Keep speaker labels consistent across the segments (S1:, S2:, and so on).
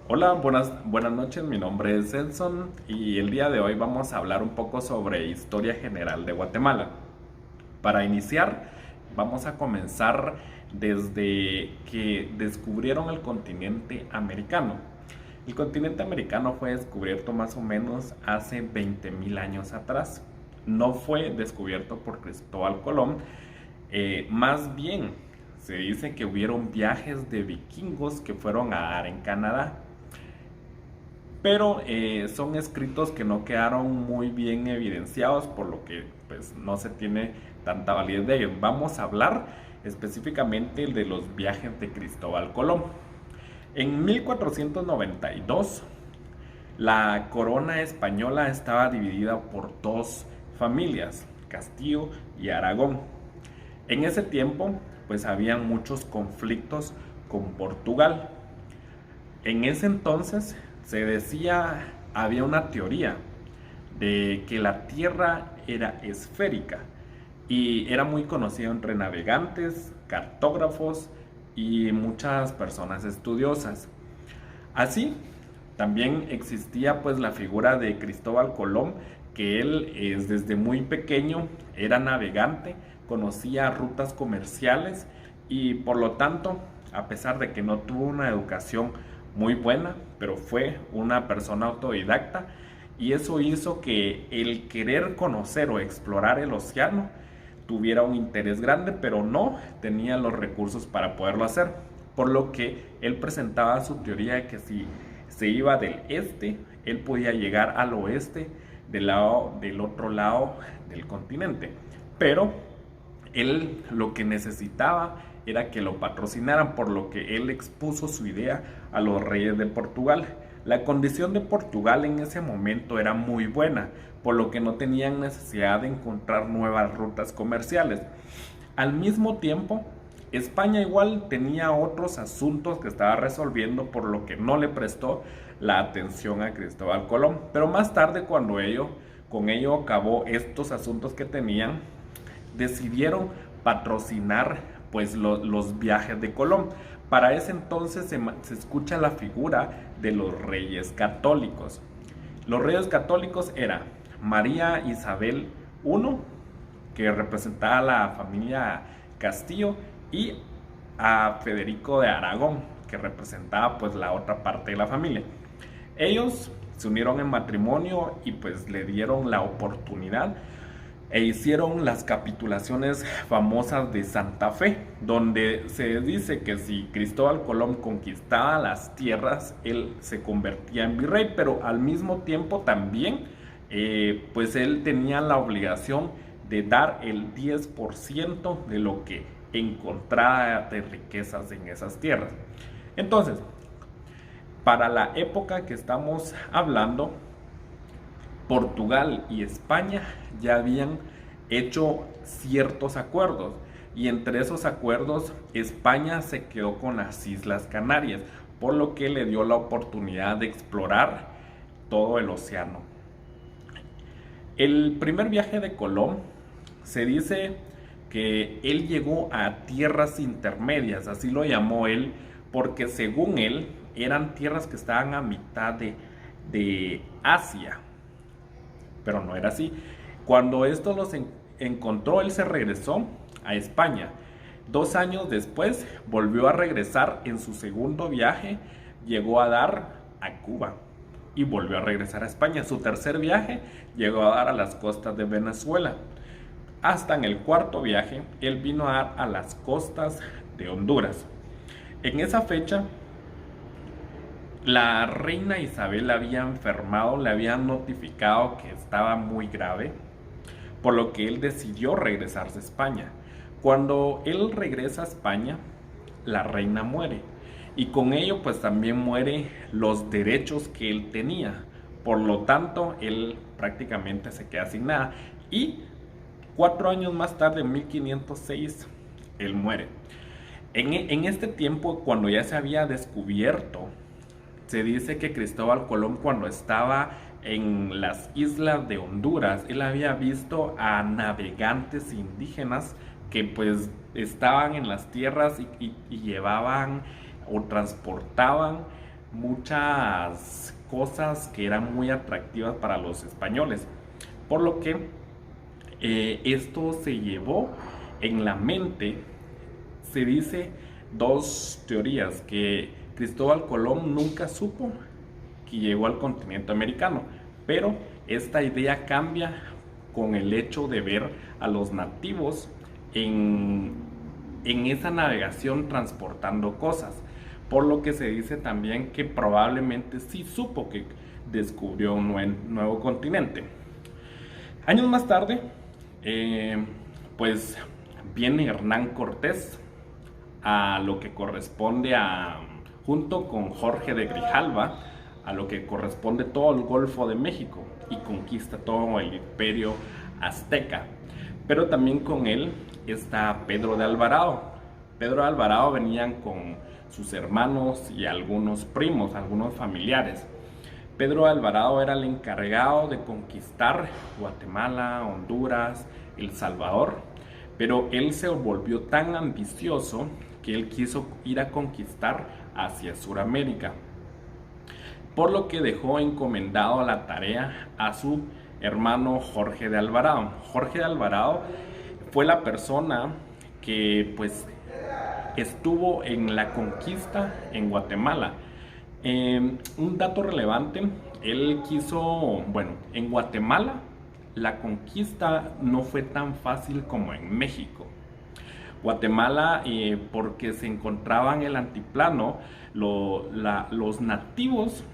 S1: Hola, buenas noches, mi nombre es Edson y el día de hoy vamos a hablar un poco sobre historia general de Guatemala. Para iniciar, vamos a comenzar desde que descubrieron el continente americano. El continente americano fue descubierto más o menos hace 20.000 años atrás. No fue descubierto por Cristóbal Colón, más bien se dice que hubieron viajes de vikingos que fueron a dar en Canadá, pero son escritos que no quedaron muy bien evidenciados, por lo que pues no se tiene tanta validez de ellos. Vamos a hablar específicamente de los viajes de Cristóbal Colón. En 1492 la corona española estaba dividida por dos familias, Castillo y Aragón. En ese tiempo pues habían muchos conflictos con Portugal. En ese entonces se decía, había una teoría de que la Tierra era esférica y era muy conocido entre navegantes, cartógrafos y muchas personas estudiosas. Así, también existía pues la figura de Cristóbal Colón, que él desde muy pequeño era navegante, conocía rutas comerciales y por lo tanto, a pesar de que no tuvo una educación muy buena, pero fue una persona autodidacta y eso hizo que el querer conocer o explorar el océano tuviera un interés grande, pero no tenía los recursos para poderlo hacer. Por lo que él presentaba su teoría de que si se iba del este, él podía llegar al oeste del otro lado del continente. Pero él lo que necesitaba era que lo patrocinaran, por lo que él expuso su idea a los reyes de Portugal. La condición de Portugal en ese momento era muy buena, por lo que no tenían necesidad de encontrar nuevas rutas comerciales. Al mismo tiempo, España igual tenía otros asuntos que estaba resolviendo, por lo que no le prestó la atención a Cristóbal Colón. Pero más tarde, cuando con ello acabó estos asuntos que tenían, decidieron patrocinar pues los viajes de Colón. Para ese entonces se escucha la figura de los reyes católicos. Los reyes católicos eran María Isabel I, que representaba a la familia Castillo, y a Federico de Aragón, que representaba pues la otra parte de la familia. Ellos se unieron en matrimonio y pues le dieron la oportunidad e hicieron las capitulaciones famosas de Santa Fe, donde se dice que si Cristóbal Colón conquistaba las tierras, él se convertía en virrey, pero al mismo tiempo también, pues él tenía la obligación de dar el 10% de lo que encontraba de riquezas en esas tierras. Entonces, para la época que estamos hablando, Portugal y España ya habían hecho ciertos acuerdos y entre esos acuerdos España se quedó con las Islas Canarias, por lo que le dio la oportunidad de explorar todo el océano. El primer viaje de Colón se dice que él llegó a tierras intermedias, así lo llamó él, porque según él eran tierras que estaban a mitad de Asia, pero no era así. Cuando esto los encontró, él se regresó a España. 2 años después volvió a regresar en su segundo viaje, llegó a dar a Cuba y volvió a regresar a España. Su tercer viaje llegó a dar a las costas de Venezuela. Hasta en el cuarto viaje, él vino a dar a las costas de Honduras. En esa fecha, la reina Isabel había enfermado, le habían notificado que estaba muy grave, por lo que él decidió regresarse a España. Cuando él regresa a España, la reina muere y con ello pues también muere los derechos que él tenía. Por lo tanto, él prácticamente se queda sin nada y 4 años más tarde, en 1506, él muere. En este tiempo, cuando ya se había descubierto, se dice que Cristóbal Colón, cuando estaba en las islas de Honduras, él había visto a navegantes indígenas que pues estaban en las tierras y llevaban o transportaban muchas cosas que eran muy atractivas para los españoles, por lo que esto se llevó en la mente, se dice, dos teorías: que Cristóbal Colón nunca supo que llegó al continente americano, pero esta idea cambia con el hecho de ver a los nativos en esa navegación transportando cosas, por lo que se dice también que probablemente sí supo que descubrió un nuevo continente. Años más tarde, pues viene Hernán Cortés a lo que corresponde junto con Jorge de Grijalva, a lo que corresponde todo el Golfo de México, y conquista todo el imperio azteca. Pero también con él está Pedro de Alvarado. Pedro de Alvarado venían con sus hermanos y algunos primos, algunos familiares. Pedro de Alvarado era el encargado de conquistar Guatemala, Honduras, El Salvador, pero él se volvió tan ambicioso que él quiso ir a conquistar hacia Sudamérica, por lo que dejó encomendado la tarea a su hermano Jorge de Alvarado. Jorge de Alvarado fue la persona que pues estuvo en la conquista en Guatemala. Un dato relevante, él quiso, bueno, en Guatemala la conquista no fue tan fácil como en México. Guatemala, porque se encontraba en el altiplano, los nativos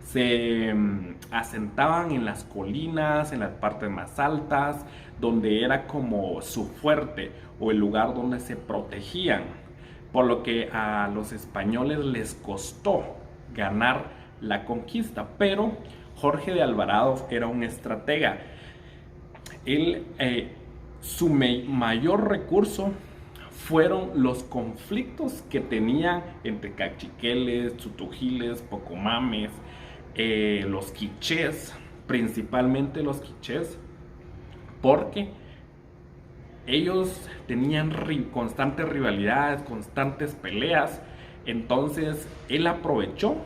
S1: se asentaban en las colinas, en las partes más altas, donde era como su fuerte o el lugar donde se protegían, por lo que a los españoles les costó ganar la conquista. Pero Jorge de Alvarado era un estratega. Él, su mayor recurso fueron los conflictos que tenían entre cachiqueles, tutugiles, pocomames, los quichés, principalmente los quichés, porque ellos tenían constantes rivalidades, constantes peleas. Entonces él aprovechó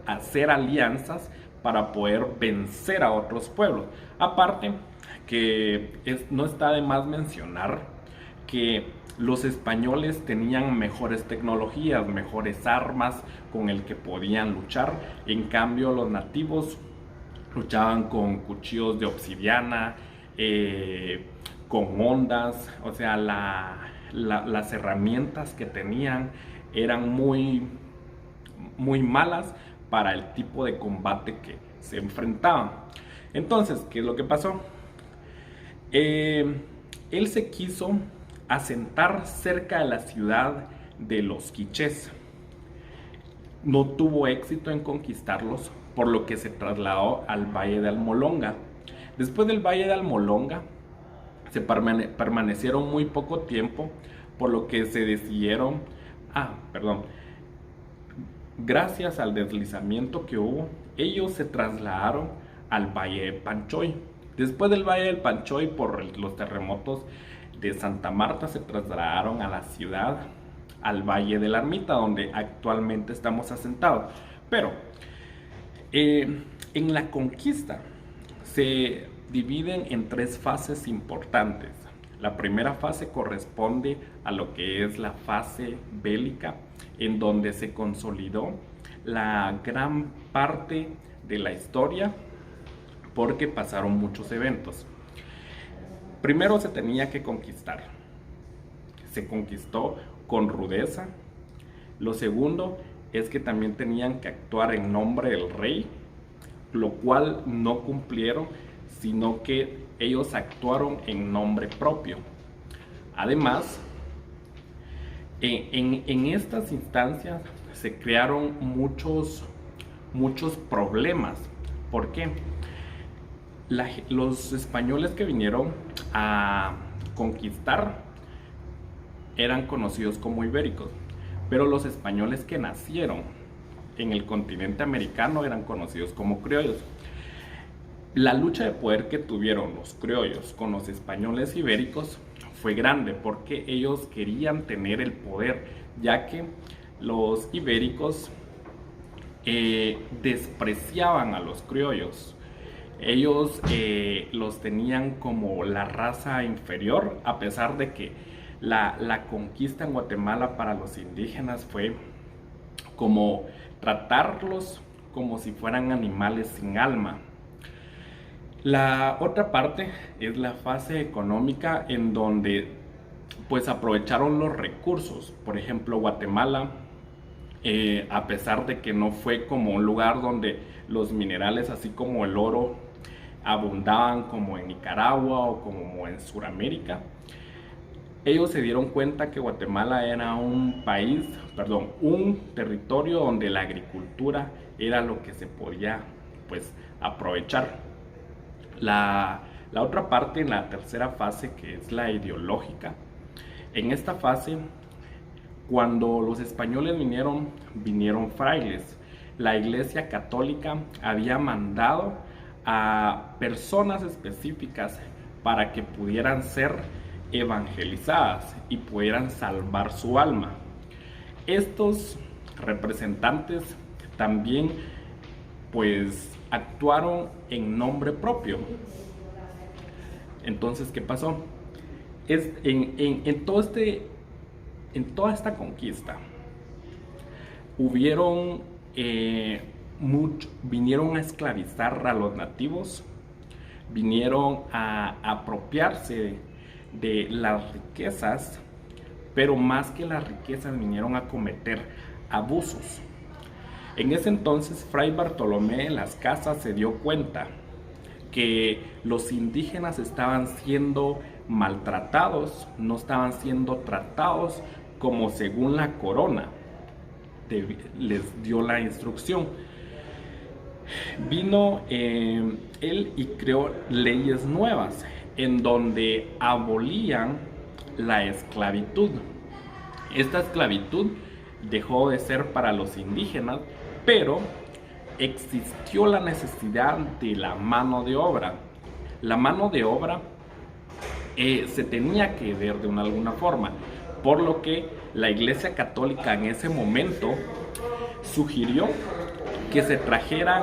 S1: hacer alianzas para poder vencer a otros pueblos. Aparte que no está de más mencionar que los españoles tenían mejores tecnologías, mejores armas con el que podían luchar. En cambio, los nativos luchaban con cuchillos de obsidiana, con ondas. O sea, las herramientas que tenían eran muy malas para el tipo de combate que se enfrentaban. Entonces, ¿qué es lo que pasó? Él se quiso asentar cerca de la ciudad de los quichés. No tuvo éxito en conquistarlos, por lo que se trasladó al Valle de Almolonga. Después del Valle de Almolonga, se permanecieron muy poco tiempo, por lo que se decidieron, gracias al deslizamiento que hubo, ellos se trasladaron al Valle de Panchoy. Después del Valle del Panchoy, por los terremotos de Santa Marta, se trasladaron a la ciudad, al Valle de la Ermita, donde actualmente estamos asentados. Pero en la conquista se dividen en tres fases importantes. La primera fase corresponde a lo que es la fase bélica, en donde se consolidó la gran parte de la historia, porque pasaron muchos eventos. Primero se tenía que conquistar. Se conquistó con rudeza. Lo segundo es que también tenían que actuar en nombre del rey, lo cual no cumplieron, sino que ellos actuaron en nombre propio. Además, en estas instancias se crearon muchos problemas. ¿Por qué? Los españoles que vinieron a conquistar eran conocidos como ibéricos, pero los españoles que nacieron en el continente americano eran conocidos como criollos. La lucha de poder que tuvieron los criollos con los españoles ibéricos fue grande, porque ellos querían tener el poder, ya que los ibéricos despreciaban a los criollos. Ellos los tenían como la raza inferior, a pesar de que la conquista en Guatemala para los indígenas fue como tratarlos como si fueran animales sin alma. La otra parte es la fase económica, en donde pues aprovecharon los recursos. Por ejemplo, Guatemala, a pesar de que no fue como un lugar donde los minerales así como el oro abundaban como en Nicaragua o como en Sudamérica, ellos se dieron cuenta que Guatemala era un territorio donde la agricultura era lo que se podía pues aprovechar. La otra parte, en la tercera fase, que es la ideológica, en esta fase, cuando los españoles vinieron frailes. La Iglesia Católica había mandado a personas específicas para que pudieran ser evangelizadas y pudieran salvar su alma. Estos representantes también pues actuaron en nombre propio. Entonces, ¿qué pasó? En toda esta conquista vinieron a esclavizar a los nativos, vinieron a apropiarse de las riquezas, pero más que las riquezas vinieron a cometer abusos. En ese entonces, Fray Bartolomé de las Casas se dio cuenta que los indígenas estaban siendo maltratados, no estaban siendo tratados como según la corona les dio la instrucción. Vino él y creó leyes nuevas en donde abolían la esclavitud. Esta esclavitud dejó de ser para los indígenas, pero existió la necesidad de la mano de obra. La mano de obra se tenía que ver de alguna forma, por lo que la Iglesia Católica en ese momento sugirió que se trajeran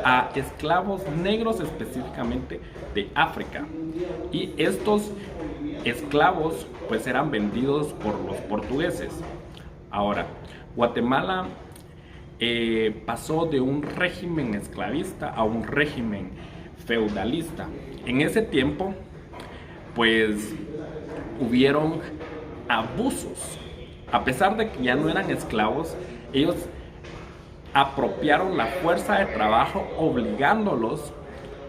S1: a esclavos negros específicamente de África, y estos esclavos pues eran vendidos por los portugueses. Ahora, Guatemala pasó de un régimen esclavista a un régimen feudalista. En ese tiempo pues hubieron abusos. A pesar de que ya no eran esclavos, ellos apropiaron la fuerza de trabajo obligándolos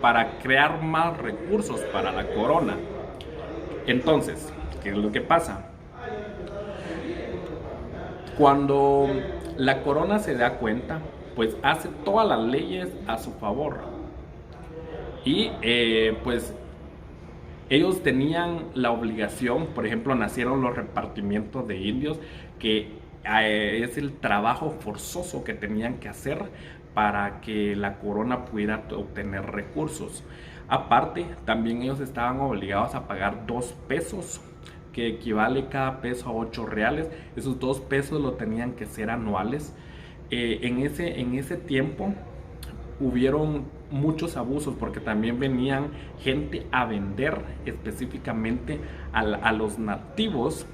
S1: para crear más recursos para la corona. Entonces, ¿qué es lo que pasa? Cuando la corona se da cuenta, pues hace todas las leyes a su favor. Y pues ellos tenían la obligación, por ejemplo, nacieron los repartimientos de indios, que es el trabajo forzoso que tenían que hacer para que la corona pudiera obtener recursos. Aparte, también ellos estaban obligados a pagar 2 pesos, que equivale cada peso a 8 reales. Esos 2 pesos lo tenían que ser anuales. En ese tiempo hubieron muchos abusos, porque también venían gente a vender específicamente a los nativos,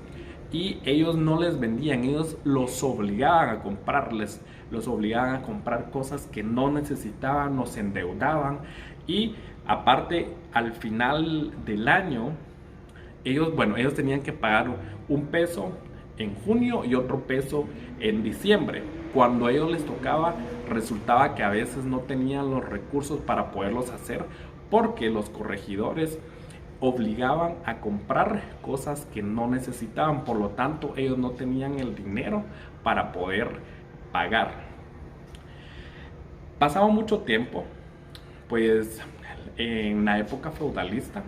S1: y ellos no les vendían, ellos los obligaban a comprarles, los obligaban a comprar cosas que no necesitaban, nos endeudaban, y aparte al final del año ellos tenían que pagar 1 peso en junio y otro peso en diciembre. Cuando a ellos les tocaba, resultaba que a veces no tenían los recursos para poderlos hacer, porque los corregidores obligaban a comprar cosas que no necesitaban. Por lo tanto, ellos no tenían el dinero para poder pagar. Pasaba mucho tiempo, pues en la época feudalista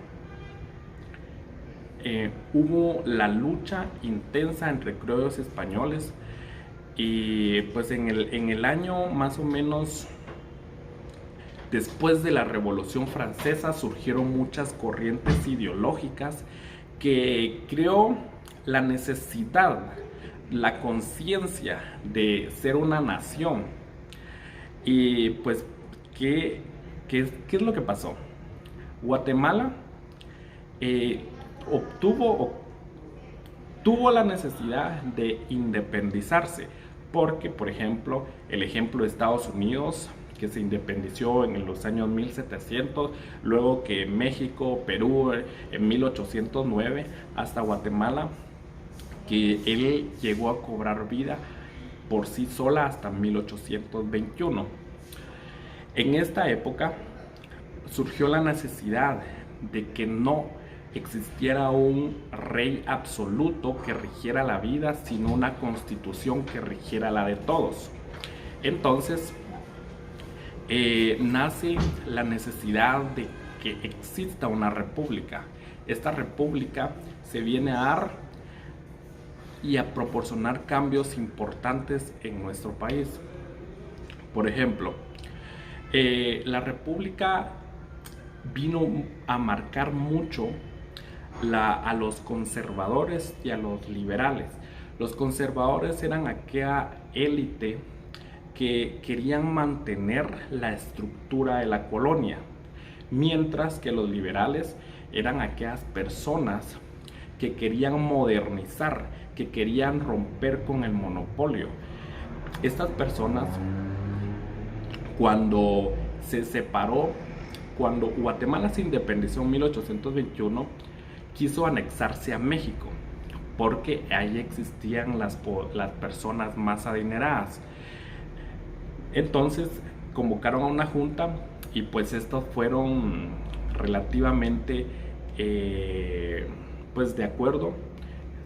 S1: hubo la lucha intensa entre criollos españoles, y pues en el año más o menos después de la Revolución Francesa surgieron muchas corrientes ideológicas que creó la necesidad la conciencia de ser una nación. Y pues, ¿qué es lo que pasó? Guatemala tuvo la necesidad de independizarse, porque, por ejemplo, el ejemplo de Estados Unidos, que se independizó en los años 1700, luego que México, Perú en 1809, hasta Guatemala, que él llegó a cobrar vida por sí sola hasta 1821. En esta época surgió la necesidad de que no existiera un rey absoluto que rigiera la vida, sino una constitución que rigiera la de todos. Entonces, nace la necesidad de que exista una república. Esta república se viene a dar y a proporcionar cambios importantes en nuestro país. Por ejemplo, la república vino a marcar mucho a los conservadores y a los liberales. Los conservadores eran aquella élite que querían mantener la estructura de la colonia, mientras que los liberales eran aquellas personas que querían modernizar, que querían romper con el monopolio. Estas personas, cuando se separó, cuando Guatemala se independizó en 1821, quiso anexarse a México, porque ahí existían las personas más adineradas. Entonces convocaron a una junta y pues estos fueron relativamente pues de acuerdo,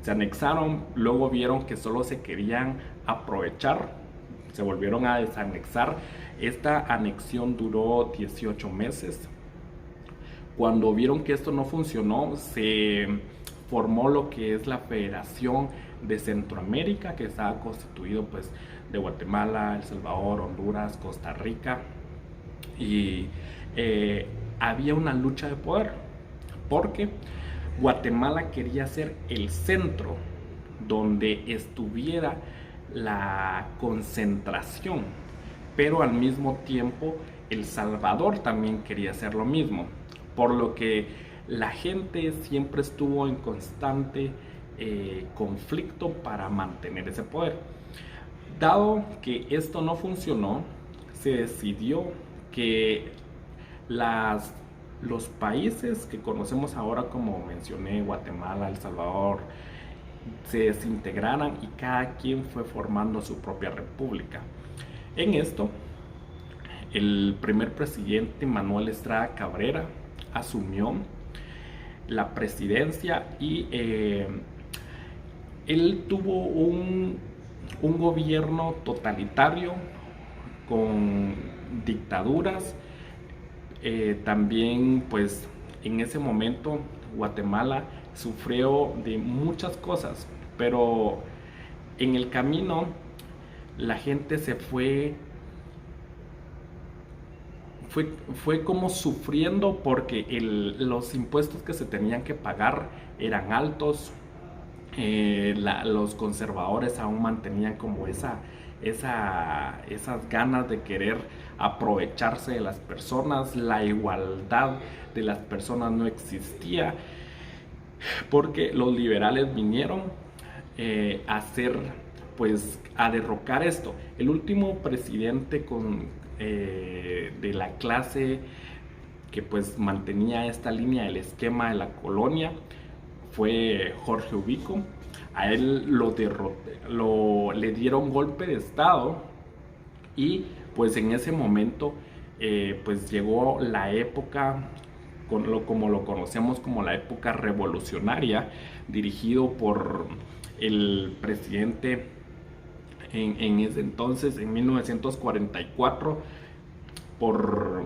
S1: se anexaron, luego vieron que solo se querían aprovechar, se volvieron a desanexar. Esta anexión duró 18 meses. Cuando vieron que esto no funcionó, se formó lo que es la Federación de Centroamérica, que estaba constituido pues de Guatemala, El Salvador, Honduras, Costa Rica, y había una lucha de poder, porque Guatemala quería ser el centro donde estuviera la concentración, pero al mismo tiempo El Salvador también quería hacer lo mismo, por lo que la gente siempre estuvo en constante conflicto para mantener ese poder. Dado que esto no funcionó, se decidió que los países que conocemos ahora, como mencioné, Guatemala, El Salvador, se desintegraran y cada quien fue formando su propia república. En esto, el primer presidente, Manuel Estrada Cabrera, asumió la presidencia y él tuvo un gobierno totalitario con dictaduras. También pues en ese momento Guatemala sufrió de muchas cosas, pero en el camino la gente se fue como sufriendo, porque los impuestos que se tenían que pagar eran altos. Los conservadores aún mantenían como esas ganas de querer aprovecharse de las personas. La igualdad de las personas no existía, porque los liberales vinieron a derrocar esto. El último presidente de la clase que pues mantenía esta línea del esquema de la colonia fue Jorge Ubico. A él le dieron golpe de estado, y pues en ese momento pues llegó la época, como lo conocemos como la época revolucionaria, dirigido por el presidente en ese entonces, en 1944, por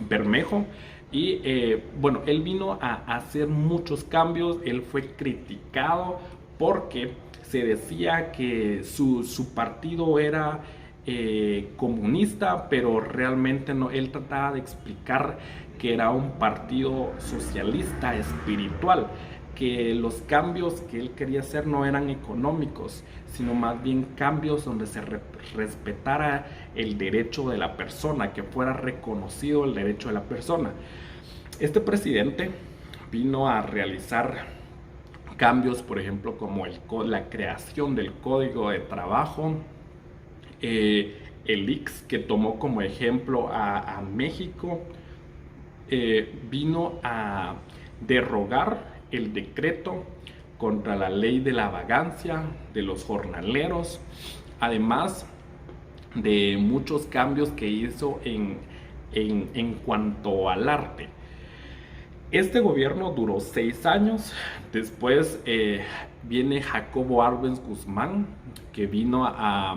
S1: Bermejo. Y bueno, él vino a hacer muchos cambios. Él fue criticado porque se decía que su partido era comunista, pero realmente no. Él trataba de explicar que era un partido socialista espiritual. que los cambios que él quería hacer no eran económicos, sino más bien cambios donde se respetara el derecho de la persona, que fuera reconocido el derecho de la persona. Este presidente vino a realizar cambios, por ejemplo, como la creación del Código de Trabajo, el IX, que tomó como ejemplo a México, vino a derogar el decreto contra la ley de la vagancia de los jornaleros, además de muchos cambios que hizo en cuanto al arte. Este gobierno duró 6 años. Después viene Jacobo Arbenz Guzmán, que vino a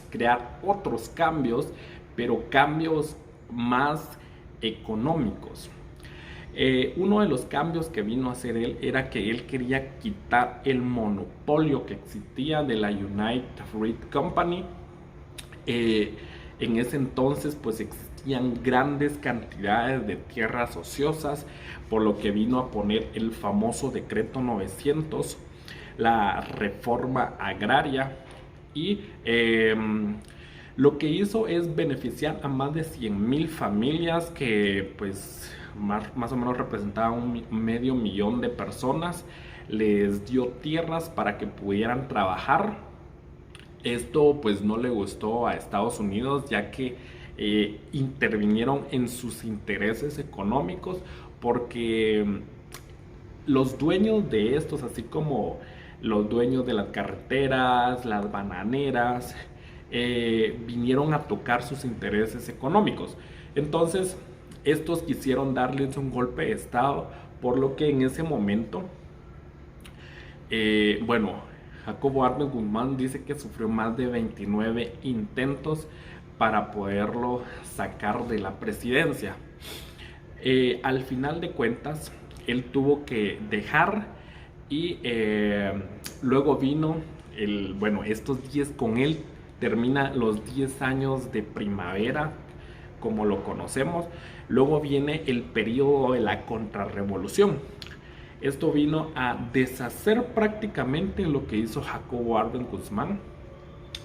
S1: crear otros cambios, pero cambios más económicos. Uno de los cambios que vino a hacer él era que él quería quitar el monopolio que existía de la United Fruit Company. En ese entonces pues existían grandes cantidades de tierras ociosas, por lo que vino a poner el famoso decreto 900, la reforma agraria, y lo que hizo es beneficiar a más de 100,000 familias que pues más o menos representaban un medio millón de personas. Les dio tierras para que pudieran trabajar. Esto pues no le gustó a Estados Unidos, ya que intervinieron en sus intereses económicos, porque los dueños de estos, así como los dueños de las carreteras, las bananeras, vinieron a tocar sus intereses económicos. Entonces estos quisieron darles un golpe de estado, por lo que en ese momento Jacobo Arbenz Guzmán dice que sufrió más de 29 intentos para poderlo sacar de la presidencia. Al final de cuentas él tuvo que dejar, y luego vino estos 10, con él termina los 10 años de primavera como lo conocemos. Luego viene el periodo de la contrarrevolución. Esto vino a deshacer prácticamente lo que hizo Jacobo Arbenz Guzmán.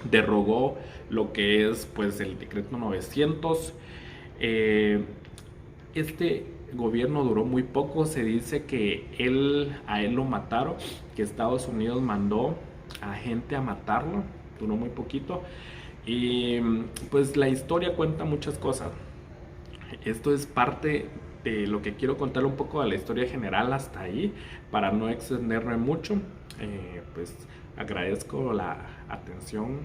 S1: Derogó lo que es pues el decreto 900. Este gobierno duró muy poco. Se dice que a él lo mataron, que Estados Unidos mandó a gente a matarlo. Duró muy poquito. Y pues la historia cuenta muchas cosas. Esto es parte de lo que quiero contar un poco de la historia general hasta ahí, para no extenderme mucho. Pues agradezco la atención.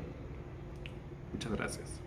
S1: Muchas gracias.